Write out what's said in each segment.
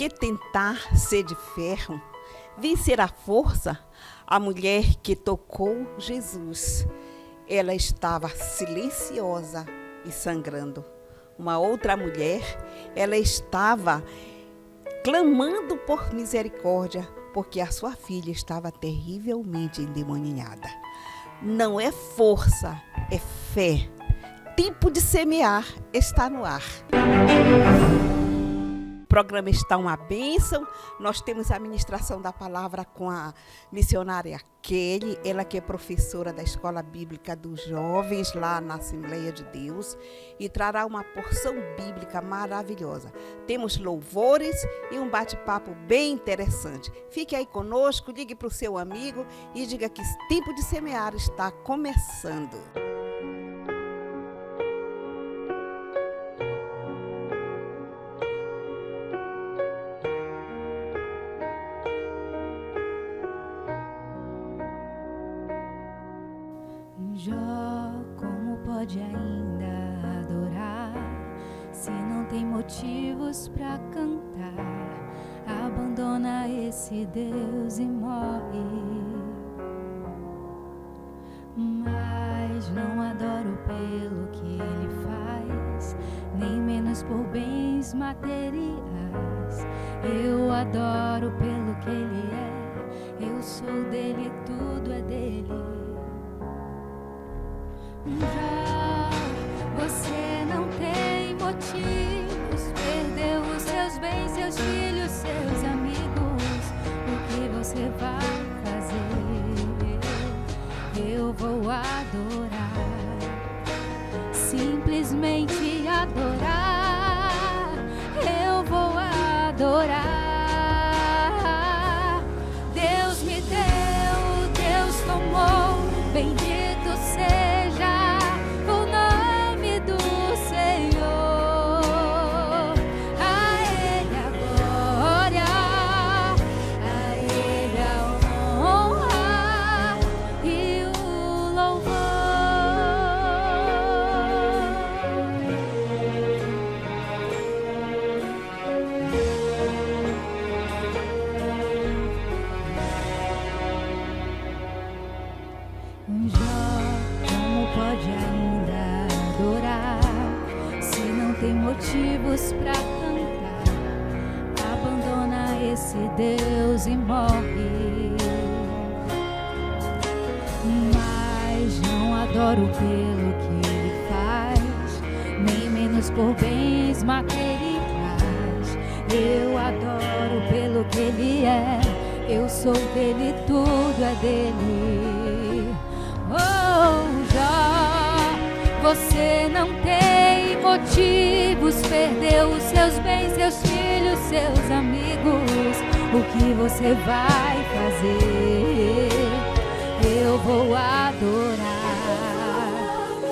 que tentar ser de ferro, vencer a força, a mulher que tocou Jesus, ela estava silenciosa e sangrando. Uma outra mulher, ela estava clamando por misericórdia, porque a sua filha estava terrivelmente endemoniada. Não é força, é fé. Tempo de semear está no ar. O programa está uma bênção. Nós temos a ministração da palavra com a missionária Kelly, ela que é professora da Escola Bíblica dos Jovens lá na Assembleia de Deus, e trará uma porção bíblica maravilhosa. Temos louvores e um bate-papo bem interessante. Fique aí conosco, ligue para o seu amigo e diga que esse tempo de semear está começando. Jó, como pode ainda adorar se não tem motivos para cantar? Abandona esse Deus e morre. Mas não adoro pelo que ele faz, nem menos por bens materiais. Eu adoro pelo que ele é, eu sou dele, tudo é dele. Já você não tem motivos, perdeu os seus bens, seus filhos, seus amigos. O que você vai fazer? Eu vou adorar, simplesmente adorar. Eu vou adorar. Deus me deu, Deus tomou, bendito seja o nome do Senhor. A Ele a glória, a Ele a honra e o louvor. Jó, como pode ainda adorar se não tem motivos pra cantar? Abandona esse Deus e morre. Mas não adoro pelo que ele faz, nem menos por bens materiais. Eu adoro pelo que ele é, eu sou dele, tudo é dele. Oh, Jó, você não tem motivos, perdeu os seus bens, seus filhos, seus amigos. O que você vai fazer? Eu vou adorar,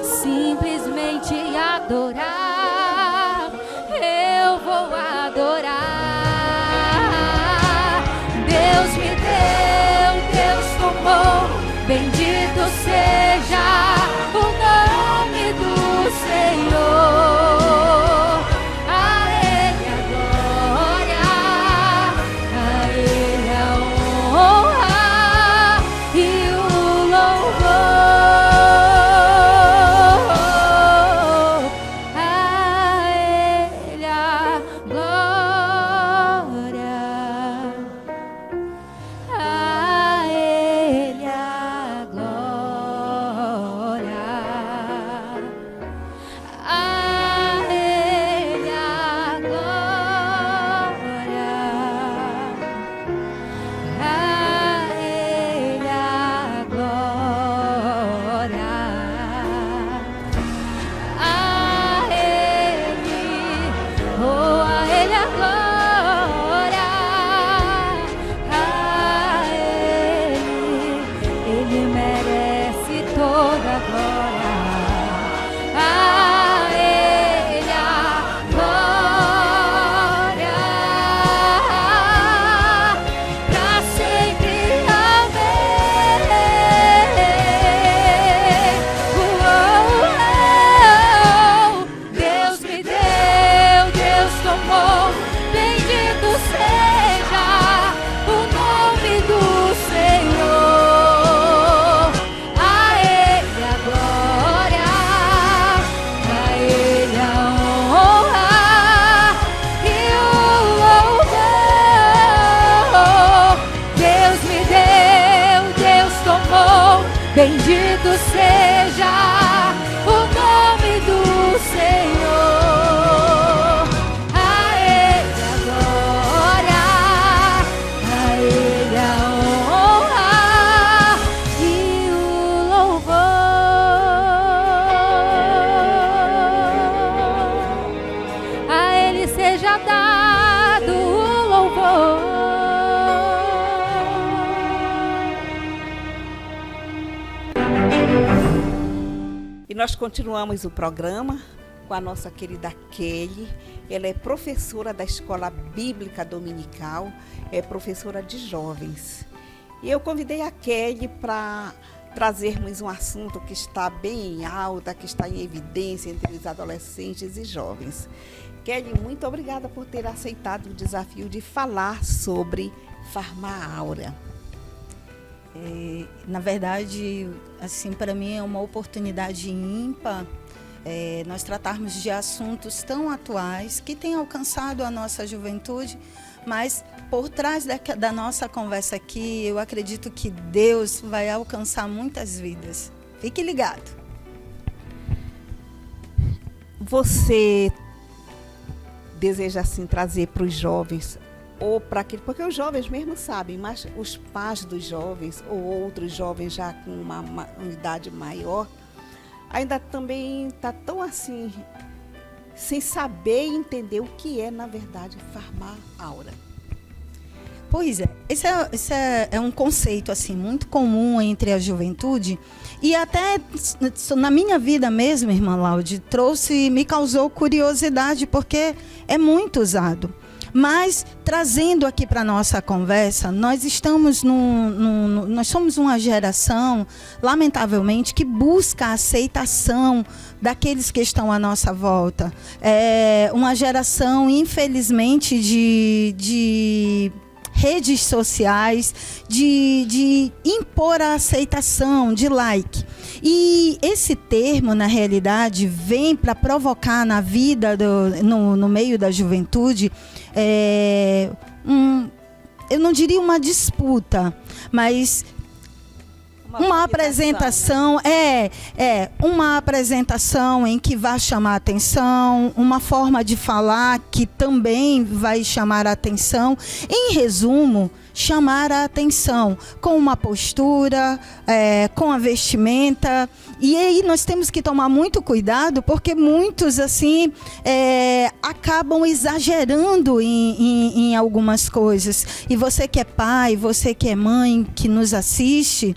simplesmente adorar. Eu vou adorar. Deus me deu, Deus tomou, bendito seja o nome do Senhor. A Ele a glória, a Ele a honra e o louvor. A Bendito seja o nome do Senhor. A Ele a glória, a Ele a honra e o louvor. A Ele seja dado o louvor. E nós continuamos o programa com a nossa querida Kelly. Ela é professora da Escola Bíblica Dominical, é professora de jovens. E eu convidei a Kelly para trazermos um assunto que está bem em alta, que está em evidência entre os adolescentes e jovens. Kelly, muito obrigada por ter aceitado o desafio de falar sobre Farmáaura. Na verdade, assim, para mim é uma oportunidade ímpar nós tratarmos de assuntos tão atuais que têm alcançado a nossa juventude, mas por trás da nossa conversa aqui, eu acredito que Deus vai alcançar muitas vidas. Fique ligado. Você deseja assim trazer para os jovens ou para aquele, porque os jovens mesmo sabem, mas os pais dos jovens ou outros jovens já com uma idade maior ainda também tá tão assim sem saber e entender o que é na verdade Farmáaura. Pois é, esse é um conceito assim muito comum entre a juventude e até na minha vida mesmo, irmã Laude, me causou curiosidade porque é muito usado. Mas, trazendo aqui para a nossa conversa, nós somos uma geração, lamentavelmente, que busca a aceitação daqueles que estão à nossa volta. É uma geração, infelizmente, de redes sociais, de impor a aceitação, de like. E esse termo, na realidade, vem para provocar na vida, no meio da juventude, eu não diria uma disputa, mas uma apresentação, né? Uma apresentação em que vai chamar atenção, uma forma de falar que também vai chamar a atenção. Em resumo, chamar a atenção com uma postura, com a vestimenta. E aí nós temos que tomar muito cuidado, porque muitos assim acabam exagerando em algumas coisas. E você que é pai, você que é mãe, que nos assiste,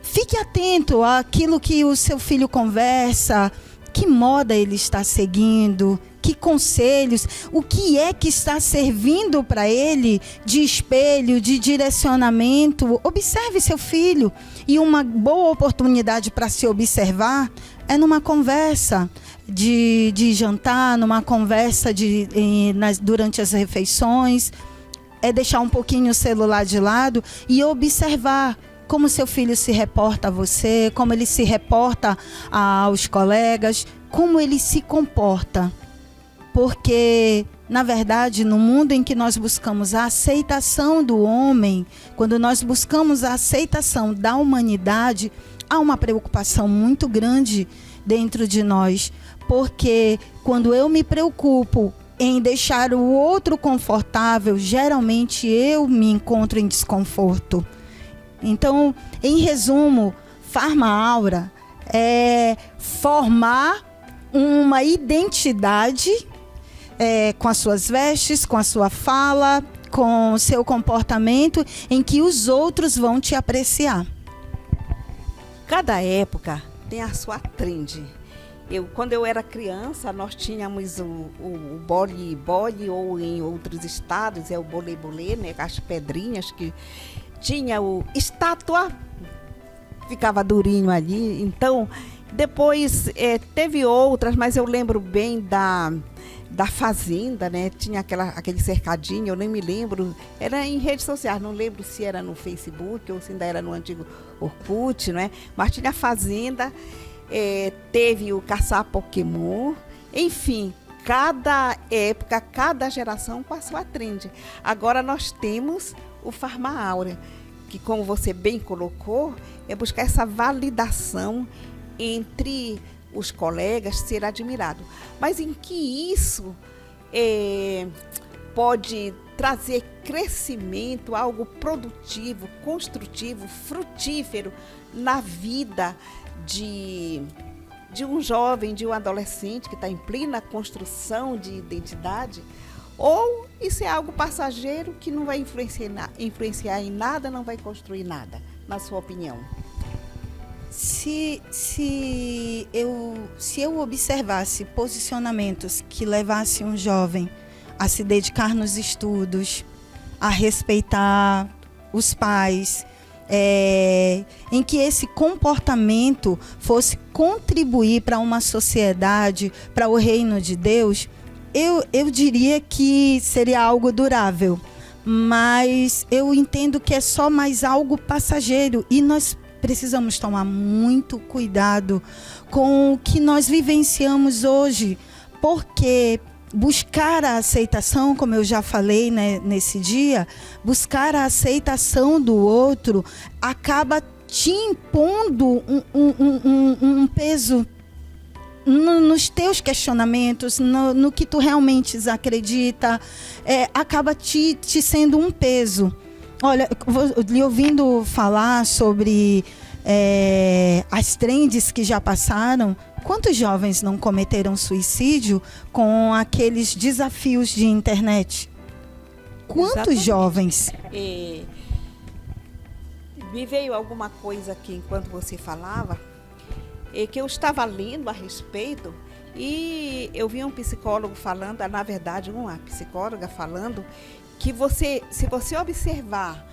fique atento àquilo que o seu filho conversa, que moda ele está seguindo, que conselhos, o que é que está servindo para ele de espelho, de direcionamento. Observe seu filho. E uma boa oportunidade para se observar é numa conversa de jantar, numa conversa durante as refeições. É deixar um pouquinho o celular de lado e observar como seu filho se reporta a você, como ele se reporta aos colegas, como ele se comporta. Porque, na verdade, no mundo em que nós buscamos a aceitação do homem, quando nós buscamos a aceitação da humanidade, há uma preocupação muito grande dentro de nós. Porque quando eu me preocupo em deixar o outro confortável, geralmente eu me encontro em desconforto. Então, em resumo, Farmáaura é formar uma identidade com as suas vestes, com a sua fala, com o seu comportamento, em que os outros vão te apreciar. Cada época tem a sua trend. Quando eu era criança, nós tínhamos o bole, ou em outros estados é o bolê, né, as pedrinhas que tinha o estátua, ficava durinho ali. Então, depois teve outras, mas eu lembro bem da fazenda, né? Tinha aquele cercadinho, eu nem me lembro, era em redes sociais, não lembro se era no Facebook ou se ainda era no antigo Orkut, né? Mas tinha a fazenda, teve o caçar Pokémon, enfim, cada época, cada geração com a sua trend. Agora nós temos o Farmáaura, que, como você bem colocou, é buscar essa validação entre os colegas, ser admirado. Mas em que isso pode trazer crescimento, algo produtivo, construtivo, frutífero na vida de um jovem, de um adolescente que está em plena construção de identidade? Ou isso é algo passageiro que não vai influenciar em nada, não vai construir nada, na sua opinião? Se eu observasse posicionamentos que levassem um jovem a se dedicar nos estudos, a respeitar os pais, em que esse comportamento fosse contribuir para uma sociedade, para o reino de Deus, eu diria que seria algo durável. Mas eu entendo que é só mais algo passageiro e nós precisamos tomar muito cuidado com o que nós vivenciamos hoje, porque buscar a aceitação, como eu já falei, né, nesse dia, buscar a aceitação do outro acaba te impondo um peso nos teus questionamentos, no que tu realmente acredita, acaba te sendo um peso. Olha, lhe ouvindo falar sobre as trends que já passaram, quantos jovens não cometeram suicídio com aqueles desafios de internet? Quantos Exatamente. Jovens? Me veio alguma coisa aqui enquanto você falava, que eu estava lendo a respeito e eu vi um psicólogo falando, na verdade uma psicóloga falando, que se você observar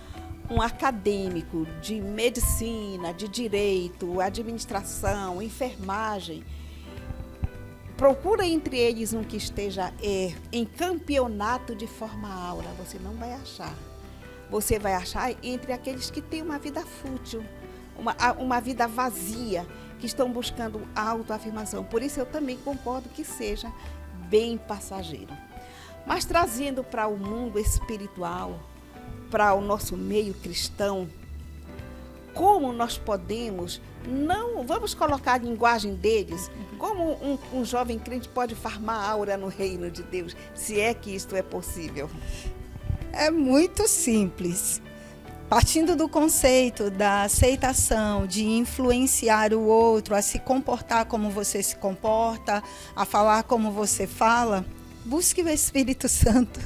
um acadêmico de medicina, de direito, administração, enfermagem, procura entre eles um que esteja em campeonato de forma áurea, você não vai achar. Você vai achar entre aqueles que têm uma vida fútil, uma vida vazia, que estão buscando autoafirmação. Por isso eu também concordo que seja bem passageiro. Mas trazendo para o mundo espiritual, para o nosso meio cristão, como nós podemos, não vamos colocar a linguagem deles, como um jovem crente pode farmar aura no reino de Deus, se é que isto é possível? É muito simples. Partindo do conceito da aceitação, de influenciar o outro a se comportar como você se comporta, a falar como você fala, busque o Espírito Santo.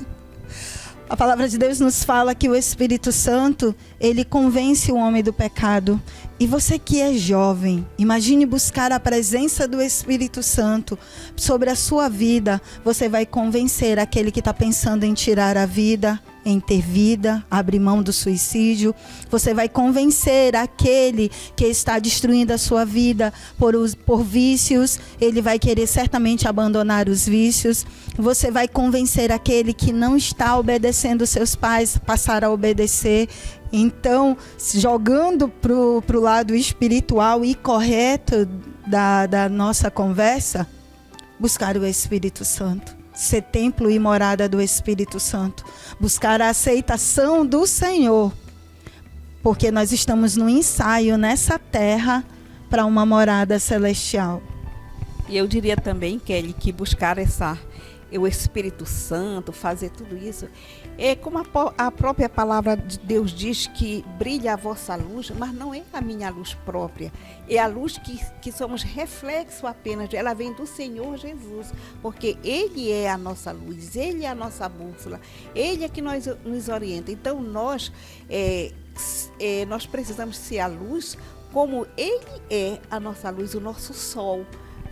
A palavra de Deus nos fala que o Espírito Santo, ele convence o homem do pecado. E você que é jovem, imagine buscar a presença do Espírito Santo sobre a sua vida. Você vai convencer aquele que está pensando em tirar a vida, em ter vida, abrir mão do suicídio. Você vai convencer aquele que está destruindo a sua vida por vícios. Ele vai querer certamente abandonar os vícios. Você vai convencer aquele que não está obedecendo seus pais, passar a obedecer. Então, jogando para o lado espiritual e correto da nossa conversa, buscar o Espírito Santo. Ser templo e morada do Espírito Santo. Buscar a aceitação do Senhor. Porque nós estamos no ensaio nessa terra para uma morada celestial. E eu diria também, Kelly, que buscar o Espírito Santo, fazer tudo isso, é como a própria palavra de Deus diz, que brilha a vossa luz, mas não é a minha luz própria, é a luz que somos reflexo apenas, ela vem do Senhor Jesus, porque Ele é a nossa luz, Ele é a nossa bússola, Ele é que nos orienta. Então nós precisamos ser a luz como Ele é a nossa luz, o nosso sol,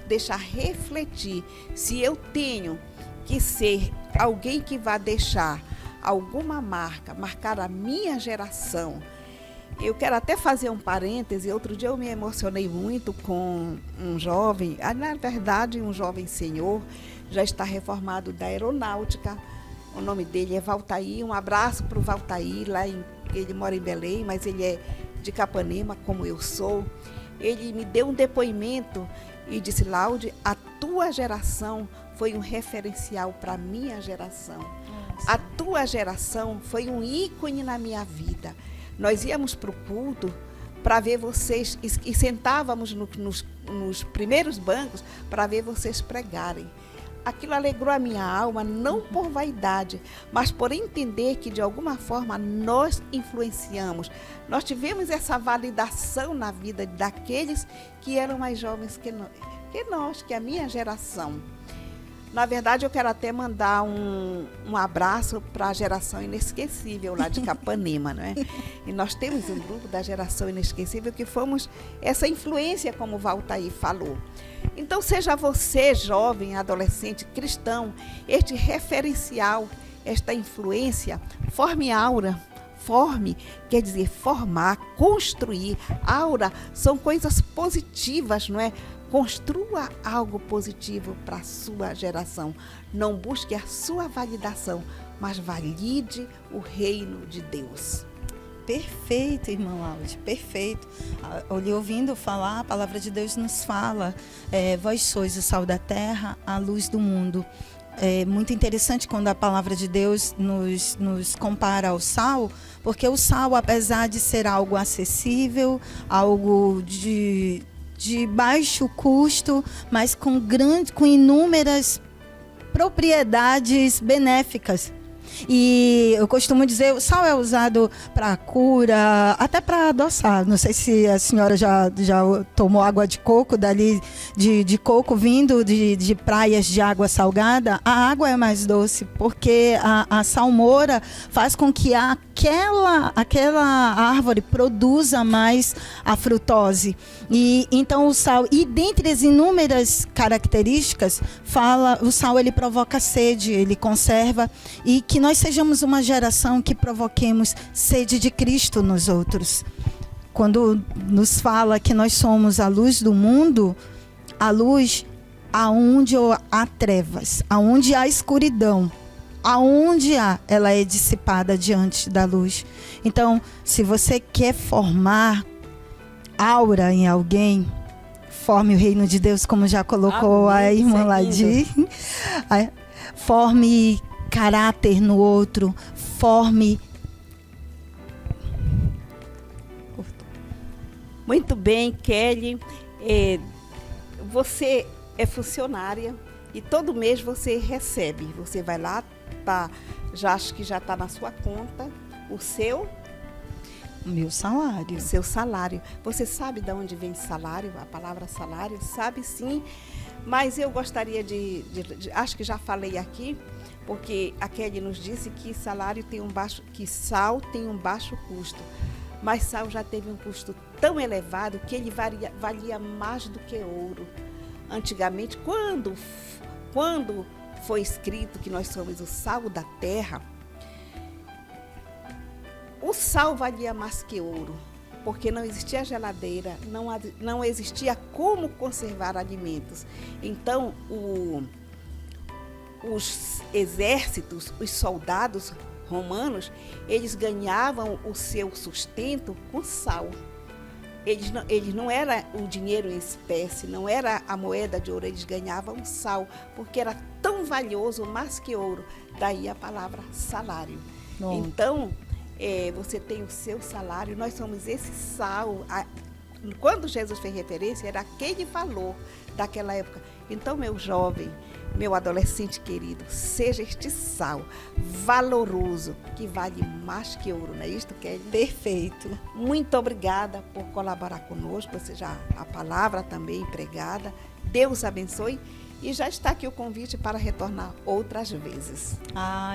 deixar refletir. Se eu tenho que ser alguém que vai deixar alguma marcar a minha geração. Eu quero até fazer um parêntese. Outro dia eu me emocionei muito com um jovem, na verdade um jovem senhor, já está reformado da aeronáutica. O nome dele é Valtair. Um abraço para o Valtair, ele mora em Belém, mas ele é de Capanema, como eu sou. Ele me deu um depoimento e disse: Laude, a tua geração foi um referencial para a minha geração. A tua geração foi um ícone na minha vida. Nós íamos para o culto para ver vocês, e sentávamos nos primeiros bancos para ver vocês pregarem. Aquilo alegrou a minha alma, não por vaidade, mas por entender que de alguma forma nós influenciamos. Nós tivemos essa validação na vida daqueles que eram mais jovens que nós, que a minha geração. Na verdade, eu quero até mandar um abraço para a Geração Inesquecível, lá de Capanema, não é? E nós temos um grupo da Geração Inesquecível que fomos essa influência, como o Valtair falou. Então, seja você, jovem, adolescente, cristão, este referencial, esta influência, forme aura. Forme, quer dizer formar, construir. Aura são coisas positivas, não é? Construa algo positivo para a sua geração. Não busque a sua validação, mas valide o reino de Deus. Perfeito, irmã Laudi, perfeito. Lhe ouvindo falar, a palavra de Deus nos fala, vós sois o sal da terra, a luz do mundo. É muito interessante quando a palavra de Deus nos compara ao sal, porque o sal, apesar de ser algo acessível, algo de baixo custo, mas com inúmeras propriedades benéficas. E eu costumo dizer, o sal é usado para cura, até para adoçar. Não sei se a senhora já tomou água de coco, dali de coco vindo de praias de água salgada. A água é mais doce, porque a salmoura faz com que aquela árvore produza mais a frutose. E então o sal, e dentre as inúmeras características, o sal ele provoca sede, ele conserva, e que nós sejamos uma geração que provoquemos sede de Cristo nos outros. Quando nos fala que nós somos a luz do mundo, a luz aonde há trevas, aonde há escuridão, aonde ela é dissipada diante da luz. Então, se você quer formar aura em alguém, forme o reino de Deus, como já colocou a irmã Ladi. Forme caráter no outro, forme. Muito bem, Kelly. Você é funcionária e todo mês você recebe. Você vai lá, acho que já está na sua conta o meu salário. O seu salário. Você sabe de onde vem salário? A palavra salário? Sabe sim. Mas eu gostaria acho que já falei aqui, porque a Kelly nos disse que sal tem um baixo custo. Mas sal já teve um custo tão elevado que ele valia mais do que ouro. Antigamente, quando foi escrito que nós somos o sal da terra, o sal valia mais que ouro, porque não existia geladeira, não existia como conservar alimentos. Então, os exércitos, os soldados romanos, eles ganhavam o seu sustento com sal. Eles não era o dinheiro em espécie, não era a moeda de ouro, eles ganhavam sal, porque era tão valioso, mais que ouro. Daí a palavra salário. Bom. Então, você tem o seu salário, nós somos esse sal. Quando Jesus fez referência, era aquele valor daquela época. Então, meu jovem, meu adolescente querido, seja este sal valoroso, que vale mais que ouro, não é isto, Kelly? Perfeito. Muito obrigada por colaborar conosco, a palavra também pregada. Deus abençoe. E já está aqui o convite para retornar outras vezes.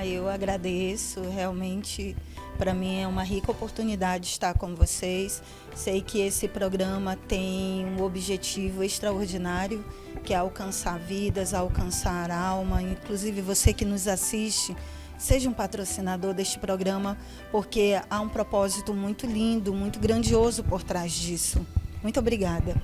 Eu agradeço, realmente para mim é uma rica oportunidade estar com vocês. Sei que esse programa tem um objetivo extraordinário, que é alcançar vidas, alcançar alma. Inclusive você que nos assiste, seja um patrocinador deste programa, porque há um propósito muito lindo, muito grandioso por trás disso. Muito obrigada.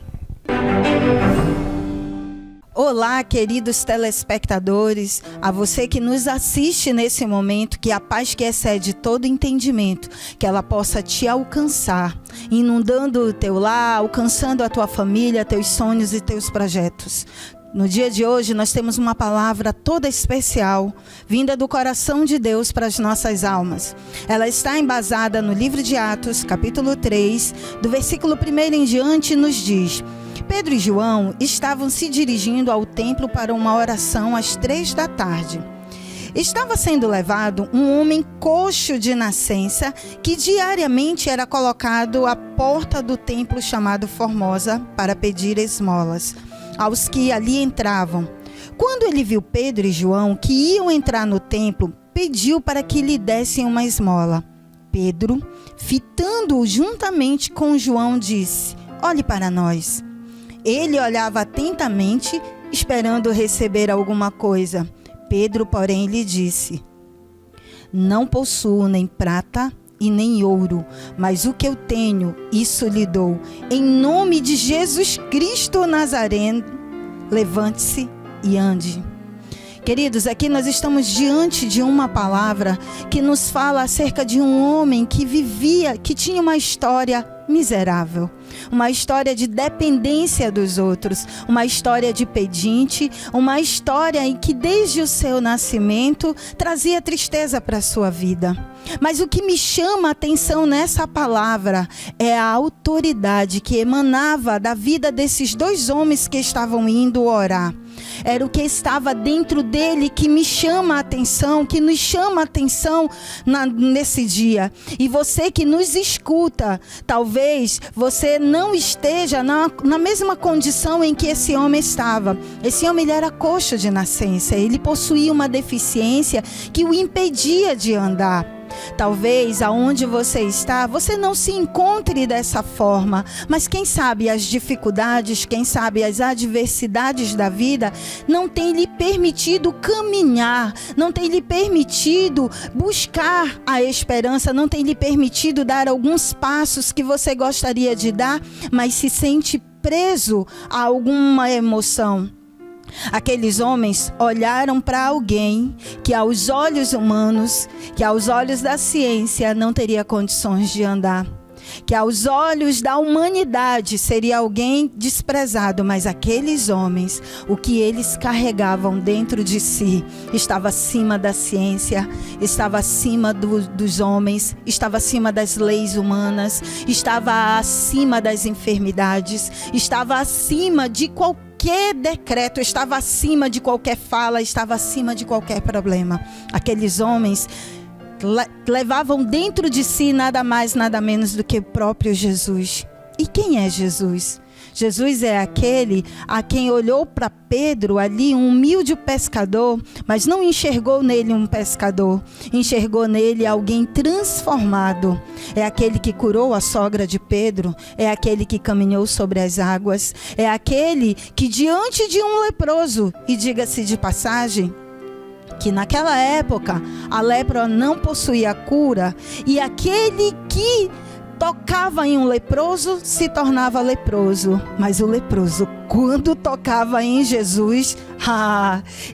Olá, queridos telespectadores, a você que nos assiste nesse momento, que a paz que excede todo entendimento, que ela possa te alcançar, inundando o teu lar, alcançando a tua família, teus sonhos e teus projetos. No dia de hoje nós temos uma palavra toda especial, vinda do coração de Deus para as nossas almas. Ela está embasada no livro de Atos, capítulo 3, do versículo 1 em diante, nos diz: Pedro e João estavam se dirigindo ao templo para uma oração às 3 da tarde. Estava sendo levado um homem coxo de nascença que diariamente era colocado à porta do templo chamado Formosa para pedir esmolas aos que ali entravam. Quando ele viu Pedro e João que iam entrar no templo, pediu para que lhe dessem uma esmola. Pedro, fitando-o juntamente com João, disse: Olhe para nós. Ele olhava atentamente, esperando receber alguma coisa. Pedro, porém, lhe disse: Não possuo nem prata e nem ouro, mas o que eu tenho, isso lhe dou. Em nome de Jesus Cristo Nazareno, levante-se e ande. Queridos, aqui nós estamos diante de uma palavra que nos fala acerca de um homem que vivia, que tinha uma história miserável, uma história de dependência dos outros, uma história de pedinte, uma história em que desde o seu nascimento trazia tristeza para a sua vida. Mas o que me chama a atenção nessa palavra é a autoridade que emanava da vida desses dois homens que estavam indo orar. Era o que estava dentro dele que me chama a atenção, que nos chama a atenção nesse dia. E você que nos escuta, talvez você não esteja na mesma condição em que esse homem estava. Esse homem, ele era coxo de nascença, ele possuía uma deficiência que o impedia de andar. Talvez aonde você está, você não se encontre dessa forma, mas quem sabe as dificuldades, quem sabe as adversidades da vida não tem lhe permitido caminhar, não tem lhe permitido buscar a esperança, não tem lhe permitido dar alguns passos que você gostaria de dar, mas se sente preso a alguma emoção. Aqueles homens olharam para alguém que aos olhos humanos, que aos olhos da ciência não teria condições de andar, que aos olhos da humanidade seria alguém desprezado, mas aqueles homens, o que eles carregavam dentro de si, estava acima da ciência, estava acima dos homens, estava acima das leis humanas, estava acima das enfermidades, estava acima de qualquer decreto, estava acima de qualquer fala, estava acima de qualquer problema. Aqueles homens levavam dentro de si nada mais, nada menos do que o próprio Jesus. E quem é Jesus? Jesus é aquele a quem olhou para Pedro ali, um humilde pescador, mas não enxergou nele um pescador, enxergou nele alguém transformado. É aquele que curou a sogra de Pedro, é aquele que caminhou sobre as águas, é aquele que diante de um leproso, e diga-se de passagem, que naquela época a lepra não possuía cura, e aquele que tocava em um leproso se tornava leproso, mas o leproso, quando tocava em Jesus,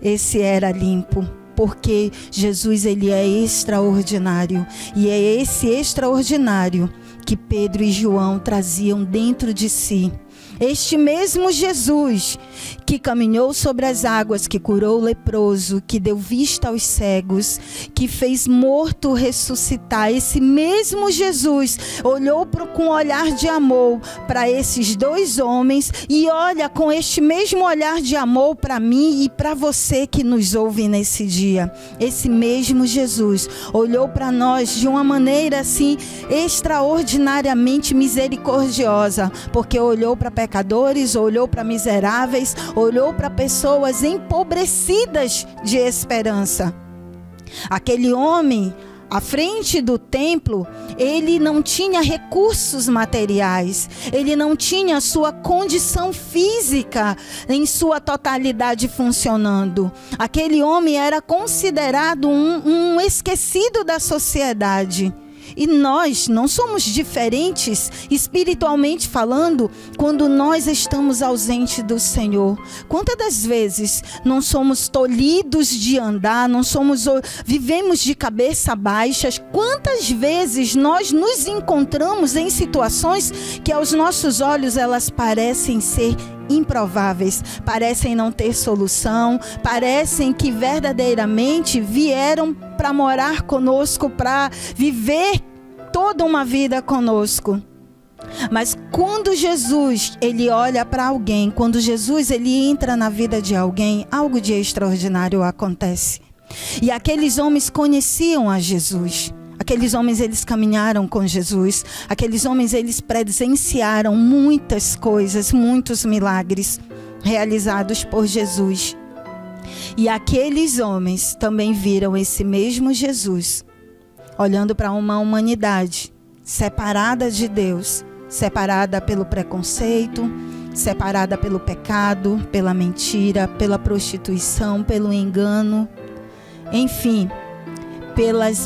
esse era limpo, porque Jesus, ele é extraordinário, e é esse extraordinário que Pedro e João traziam dentro de si. Este mesmo Jesus que caminhou sobre as águas, que curou o leproso, que deu vista aos cegos, que fez morto ressuscitar, esse mesmo Jesus olhou com um olhar de amor para esses dois homens e olha com este mesmo olhar de amor para mim e para você que nos ouve nesse dia. Esse mesmo Jesus olhou para nós de uma maneira assim extraordinariamente misericordiosa, porque olhou para pecadores, olhou para miseráveis, olhou para pessoas empobrecidas de esperança. Aquele homem, à frente do templo, ele não tinha recursos materiais, ele não tinha a sua condição física em sua totalidade funcionando. Aquele homem era considerado um esquecido da sociedade. E nós não somos diferentes, espiritualmente falando, quando nós estamos ausentes do Senhor. Quantas das vezes não somos tolhidos de andar, vivemos de cabeça baixa? Quantas vezes nós nos encontramos em situações que aos nossos olhos elas parecem ser improváveis, parecem não ter solução, parecem que verdadeiramente vieram para morar conosco, para viver toda uma vida conosco. Mas quando Jesus, ele olha para alguém, quando Jesus, ele entra na vida de alguém, algo de extraordinário acontece. E aqueles homens conheciam a Jesus. Aqueles homens, eles caminharam com Jesus. Aqueles homens, eles presenciaram muitas coisas, muitos milagres realizados por Jesus. E aqueles homens também viram esse mesmo Jesus, olhando para uma humanidade separada de Deus, separada pelo preconceito, separada pelo pecado, pela mentira, pela prostituição, pelo engano, enfim,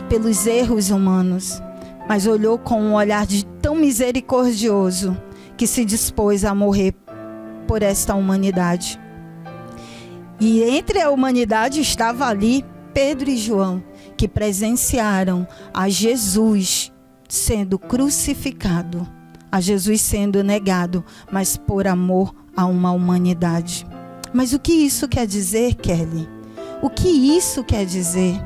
pelos erros humanos, mas olhou com um olhar tão misericordioso que se dispôs a morrer por esta humanidade. E entre a humanidade estava ali Pedro e João, que presenciaram a Jesus sendo crucificado, a Jesus sendo negado, mas por amor a uma humanidade. Mas o que isso quer dizer, Kelly? O que isso quer dizer?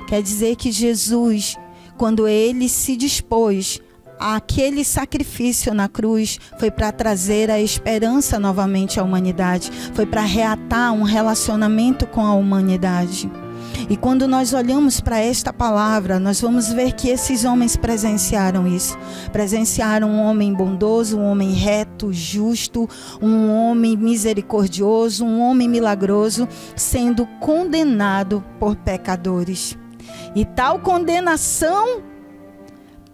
Quer dizer que Jesus, quando ele se dispôs àquele sacrifício na cruz, foi para trazer a esperança novamente à humanidade, foi para reatar um relacionamento com a humanidade. E quando nós olhamos para esta palavra, nós vamos ver que esses homens presenciaram isso. Presenciaram um homem bondoso, um homem reto, justo, um homem misericordioso, um homem milagroso, sendo condenado por pecadores. E tal condenação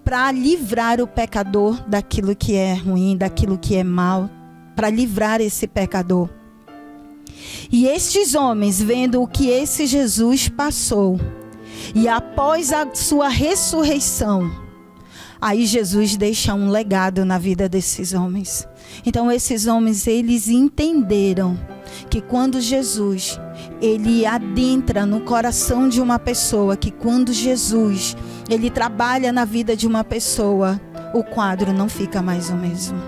para livrar o pecador daquilo que é ruim, daquilo que é mal, para livrar esse pecador. E estes homens, vendo o que esse Jesus passou, e após a sua ressurreição, aí Jesus deixa um legado na vida desses homens. Então esses homens, eles entenderam que quando Jesus, ele adentra no coração de uma pessoa, que quando Jesus, ele trabalha na vida de uma pessoa, o quadro não fica mais o mesmo.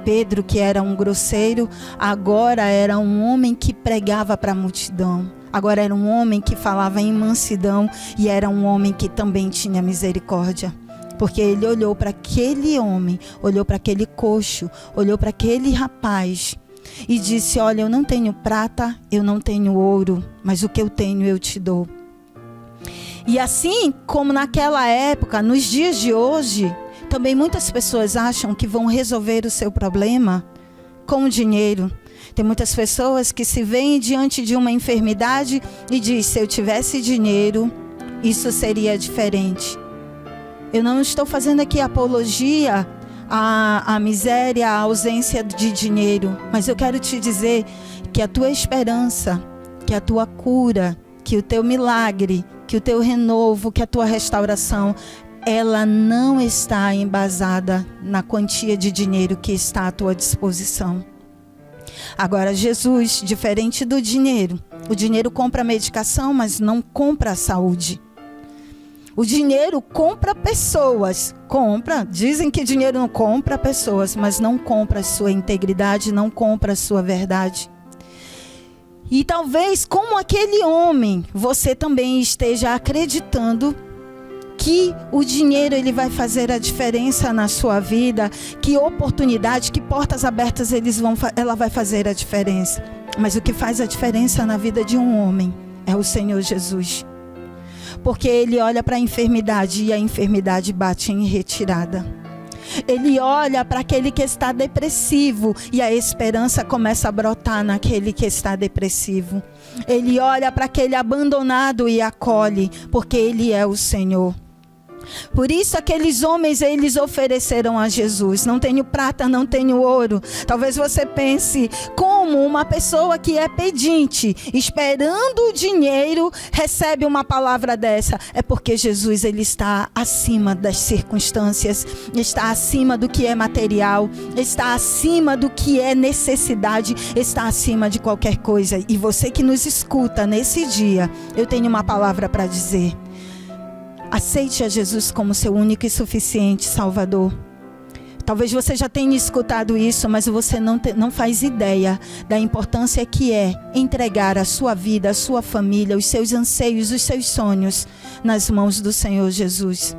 Pedro, que era um grosseiro, agora era um homem que pregava para a multidão. Agora era um homem que falava em mansidão e era um homem que também tinha misericórdia. Porque ele olhou para aquele homem, olhou para aquele coxo, olhou para aquele rapaz e disse: olha, eu não tenho prata, eu não tenho ouro, mas o que eu tenho eu te dou. E assim como naquela época, nos dias de hoje, também muitas pessoas acham que vão resolver o seu problema com dinheiro. Tem muitas pessoas que se veem diante de uma enfermidade e dizem: se eu tivesse dinheiro, isso seria diferente. Eu não estou fazendo aqui apologia à miséria, à ausência de dinheiro, mas eu quero te dizer que a tua esperança, que a tua cura, que o teu milagre, que o teu renovo, que a tua restauração, ela não está embasada na quantia de dinheiro que está à tua disposição. Agora, Jesus, diferente do dinheiro, o dinheiro compra medicação, mas não compra a saúde. O dinheiro compra pessoas, dizem que dinheiro não compra pessoas, mas não compra a sua integridade, não compra a sua verdade. E talvez, como aquele homem, você também esteja acreditando que o dinheiro ele vai fazer a diferença na sua vida, que oportunidade, que portas abertas ela vai fazer a diferença. Mas o que faz a diferença na vida de um homem é o Senhor Jesus. Porque ele olha para a enfermidade e a enfermidade bate em retirada. Ele olha para aquele que está depressivo e a esperança começa a brotar naquele que está depressivo. Ele olha para aquele abandonado e acolhe, porque ele é o Senhor. Por isso aqueles homens, eles ofereceram a Jesus: não tenho prata, não tenho ouro. Talvez você pense, como uma pessoa que é pedinte, esperando o dinheiro, recebe uma palavra dessa? É porque Jesus, ele está acima das circunstâncias, está acima do que é material, está acima do que é necessidade, está acima de qualquer coisa. E você que nos escuta nesse dia, eu tenho uma palavra para dizer: aceite a Jesus como seu único e suficiente Salvador. Talvez você já tenha escutado isso, mas você não faz ideia da importância que é entregar a sua vida, a sua família, os seus anseios, os seus sonhos nas mãos do Senhor Jesus.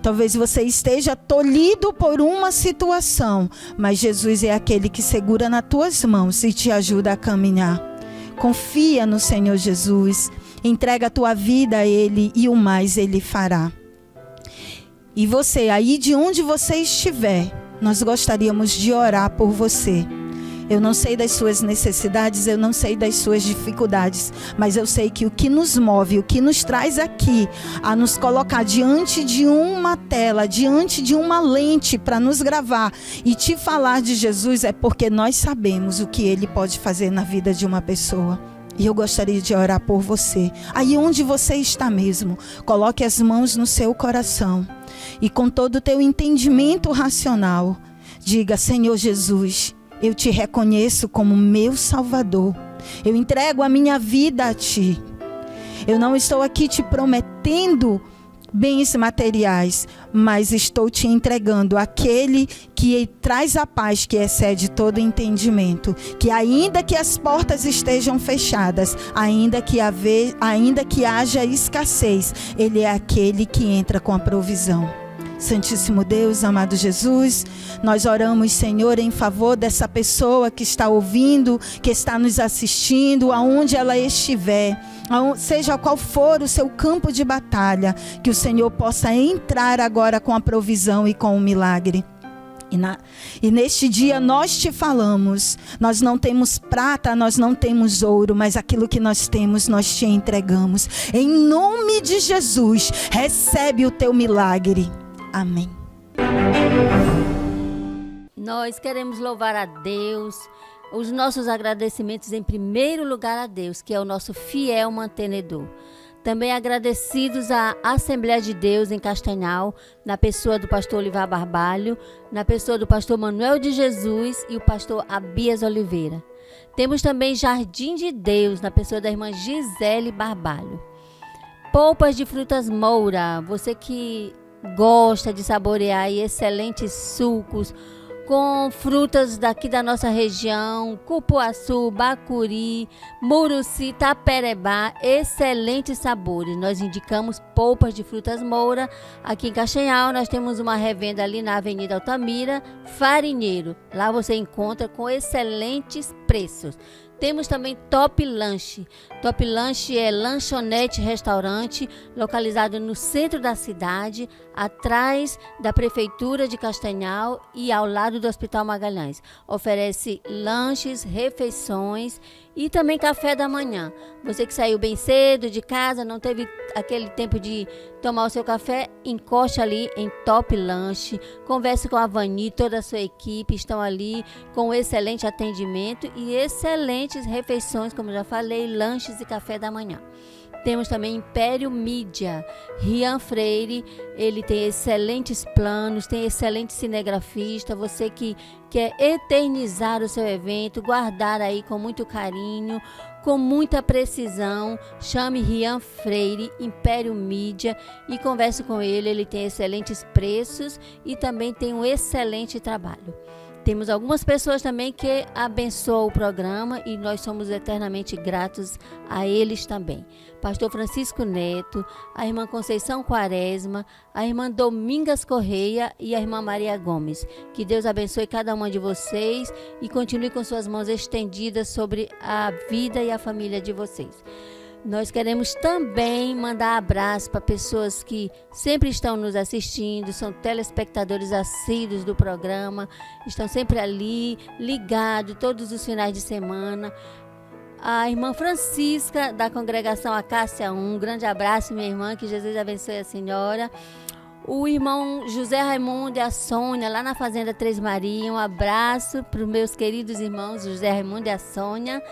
Talvez você esteja tolhido por uma situação, mas Jesus é aquele que segura nas tuas mãos e te ajuda a caminhar. Confia no Senhor Jesus. Entrega a tua vida a Ele e o mais Ele fará. E você, aí de onde você estiver, nós gostaríamos de orar por você. Eu não sei das suas necessidades, eu não sei das suas dificuldades, mas eu sei que o que nos move, o que nos traz aqui, a nos colocar diante de uma tela, diante de uma lente para nos gravar e te falar de Jesus, é porque nós sabemos o que Ele pode fazer na vida de uma pessoa. E eu gostaria de orar por você. Aí onde você está mesmo, coloque as mãos no seu coração. E com todo o teu entendimento racional, diga: Senhor Jesus, eu te reconheço como meu Salvador. Eu entrego a minha vida a Ti. Eu não estou aqui te prometendo bens materiais, mas estou te entregando aquele que traz a paz que excede todo entendimento, que ainda que as portas estejam fechadas, ainda que haja escassez, Ele é aquele que entra com a provisão. Santíssimo Deus, amado Jesus, nós oramos, Senhor, em favor dessa pessoa que está ouvindo, que está nos assistindo, aonde ela estiver, seja qual for o seu campo de batalha, que o Senhor possa entrar agora com a provisão e com o milagre. E neste dia nós te falamos: nós não temos prata, nós não temos ouro, mas aquilo que nós temos, nós te entregamos. Em nome de Jesus, recebe o teu milagre. Amém. Nós queremos louvar a Deus, os nossos agradecimentos em primeiro lugar a Deus, que é o nosso fiel mantenedor. Também agradecidos à Assembleia de Deus em Castanhal, na pessoa do pastor Olivar Barbalho, na pessoa do pastor Manuel de Jesus e o pastor Abias Oliveira. Temos também Jardim de Deus, na pessoa da irmã Gisele Barbalho. Polpas de Frutas Moura, você que gosta de saborear excelentes sucos com frutas daqui da nossa região, cupuaçu, bacuri, muruci, taperebá, excelentes sabores. Nós indicamos Polpas de Frutas Moura. Aqui em Castanhal nós temos uma revenda ali na Avenida Altamira, Farinheiro. Lá você encontra com excelentes preços. Temos também Top Lanche. Top Lanche é lanchonete restaurante localizado no centro da cidade, atrás da Prefeitura de Castanhal e ao lado do Hospital Magalhães. Oferece lanches, refeições e também café da manhã. Você que saiu bem cedo de casa, não teve aquele tempo de tomar o seu café, encoste ali em Top Lanche. Converse com a Vani, toda a sua equipe estão ali com excelente atendimento e excelentes refeições, como já falei, lanches e café da manhã. Temos também Império Mídia, Rian Freire, ele tem excelentes planos, tem excelente cinegrafista. Você que quer eternizar o seu evento, guardar aí com muito carinho, com muita precisão, chame Rian Freire, Império Mídia, e converse com ele. Ele tem excelentes preços e também tem um excelente trabalho. Temos algumas pessoas também que abençoam o programa e nós somos eternamente gratos a eles também. Pastor Francisco Neto, a irmã Conceição Quaresma, a irmã Domingas Correia e a irmã Maria Gomes. Que Deus abençoe cada uma de vocês e continue com suas mãos estendidas sobre a vida e a família de vocês. Nós queremos também mandar abraço para pessoas que sempre estão nos assistindo, são telespectadores assíduos do programa, estão sempre ali, ligados todos os finais de semana. A irmã Francisca, da congregação Acácia 1, um grande abraço, minha irmã, que Jesus abençoe a senhora. O irmão José Raimundo e a Sônia, lá na Fazenda Três Marias. Um abraço para os meus queridos irmãos José Raimundo e a Sônia.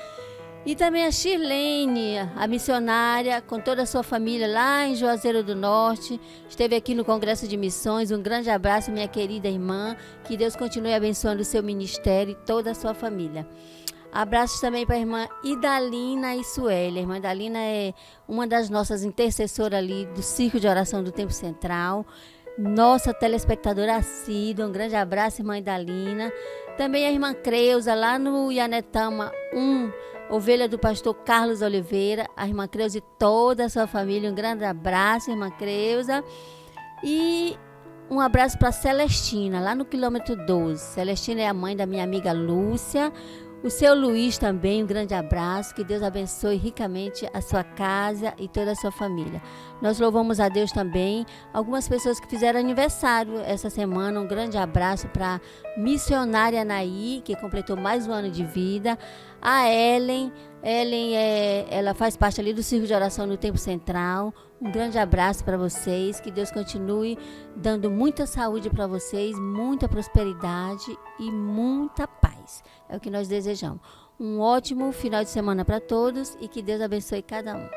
E também a Shirlene, a missionária, com toda a sua família lá em Juazeiro do Norte. Esteve aqui no Congresso de Missões. Um grande abraço, minha querida irmã. Que Deus continue abençoando o seu ministério e toda a sua família. Abraços também para a irmã Idalina e Sueli. A irmã Idalina é uma das nossas intercessoras ali do Círculo de Oração do Tempo Central. Nossa telespectadora assídua. Um grande abraço, irmã Idalina. Também a irmã Creuza, lá no Ianetama 1, ovelha do pastor Carlos Oliveira. A irmã Creuza e toda a sua família. Um grande abraço, irmã Creuza. E um abraço para Celestina, lá no quilômetro 12. Celestina é a mãe da minha amiga Lúcia. O seu Luiz também, um grande abraço. Que Deus abençoe ricamente a sua casa e toda a sua família. Nós louvamos a Deus também. Algumas pessoas que fizeram aniversário essa semana. Um grande abraço para a missionária Anaí, que completou mais um ano de vida. A Ellen. Ela faz parte ali do Círculo de Oração no Tempo Central. Um grande abraço para vocês. Que Deus continue dando muita saúde para vocês, muita prosperidade e muita paz. É o que nós desejamos. Um ótimo final de semana para todos e que Deus abençoe cada um.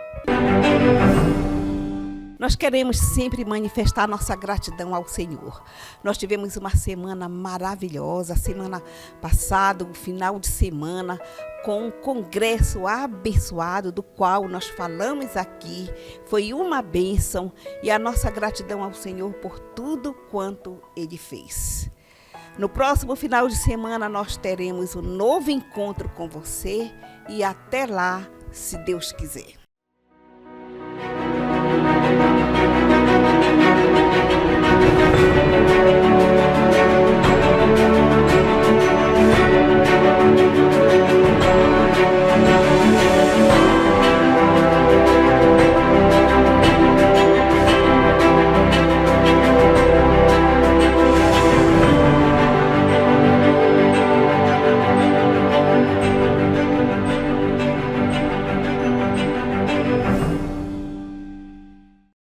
Nós queremos sempre manifestar nossa gratidão ao Senhor. Nós tivemos uma semana maravilhosa, semana passada, um final de semana, com um congresso abençoado, do qual nós falamos aqui. Foi uma bênção e a nossa gratidão ao Senhor por tudo quanto Ele fez. No próximo final de semana nós teremos um novo encontro com você e até lá, se Deus quiser.